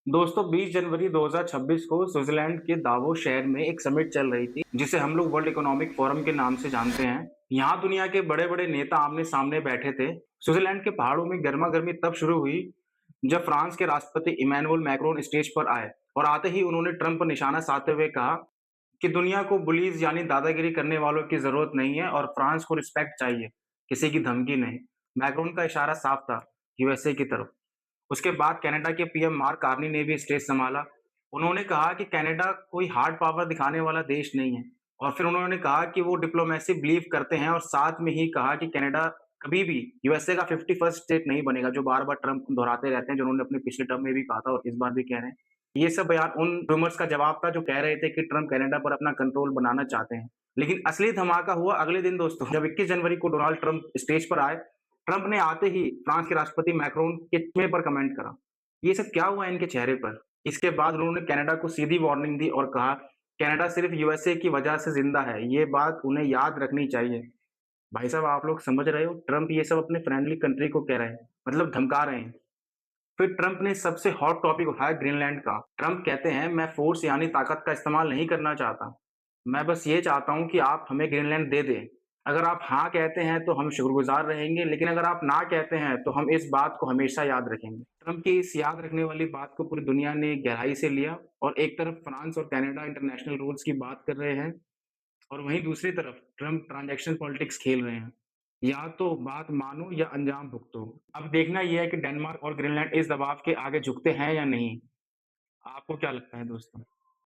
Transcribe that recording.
दोस्तों 20 जनवरी 2026 को स्विट्जरलैंड के दावोस शहर में एक समिट चल रही थी जिसे हम लोग वर्ल्ड इकोनॉमिक फोरम के नाम से जानते हैं। यहाँ दुनिया के बड़े बड़े नेता आमने सामने बैठे थे। स्विट्जरलैंड के पहाड़ों में गर्मा गर्मी तब शुरू हुई जब फ्रांस के राष्ट्रपति इमैनुअल मैक्रोन स्टेज पर आए और आते ही उन्होंने ट्रंप पर निशाना साधते हुए कहा कि दुनिया को बुलीज यानी दादागिरी करने वालों की जरूरत नहीं है और फ्रांस को रिस्पेक्ट चाहिए, किसी की धमकी नहीं। मैक्रोन का इशारा साफ था, यूएसए की तरफ। उसके बाद कनाडा के पीएम मार्क कार्नी ने भी स्टेज संभाला। उन्होंने कहा कि कनाडा कोई हार्ड पावर दिखाने वाला देश नहीं है और फिर उन्होंने कहा कि वो डिप्लोमेसी बिलीव करते हैं और साथ में ही कहा कि कनाडा कभी भी यूएसए का 51st स्टेट नहीं बनेगा, जो बार-बार ट्रंप दोहराते रहते हैं, जो उन्होंने अपने पिछले टर्म में भी कहा था और इस बार भी कह रहे हैं। ये सब बयान उन रूमर्स का जवाब था जो कह रहे थे कि ट्रंप कनाडा पर अपना कंट्रोल बनाना चाहते हैं। लेकिन असली धमाका हुआ अगले दिन दोस्तों, जब 21 जनवरी को डोनाल्ड ट्रंप स्टेज पर आए। ट्रंप ने आते ही फ्रांस के राष्ट्रपति मैक्रोन के चेहरे पर कमेंट करा। ये सब क्या हुआ इनके चेहरे पर? इसके बाद उन्होंने कनाडा को सीधी वार्निंग दी और कहा, कनाडा सिर्फ यूएसए की वजह से जिंदा है, ये बात उन्हें याद रखनी चाहिए। भाई साहब, आप लोग समझ रहे हो, ट्रंप ये सब अपने फ्रेंडली कंट्री को कह रहे हैं, मतलब धमका रहे हैं। फिर ट्रंप ने सबसे हॉट टॉपिक उठाया ग्रीनलैंड का। ट्रंप कहते हैं, मैं फोर्स यानी ताकत का इस्तेमाल नहीं करना चाहता। मैं बस ये चाहता हूँ कि आप हमें ग्रीनलैंड दे दें। अगर आप हाँ कहते हैं तो हम शुक्रगुजार रहेंगे, लेकिन अगर आप ना कहते हैं तो हम इस बात को हमेशा याद रखेंगे। ट्रंप की इस याद रखने वाली बात को पूरी दुनिया ने गहराई से लिया और एक तरफ फ्रांस और कनाडा इंटरनेशनल रूल्स की बात कर रहे हैं और वहीं दूसरी तरफ ट्रंप ट्रांजैक्शन पॉलिटिक्स खेल रहे हैं। या तो बात मानो या अंजाम भुगतो। अब देखना यह है कि डेनमार्क और ग्रीनलैंड इस दबाव के आगे झुकते हैं या नहीं। आपको क्या लगता है दोस्तों?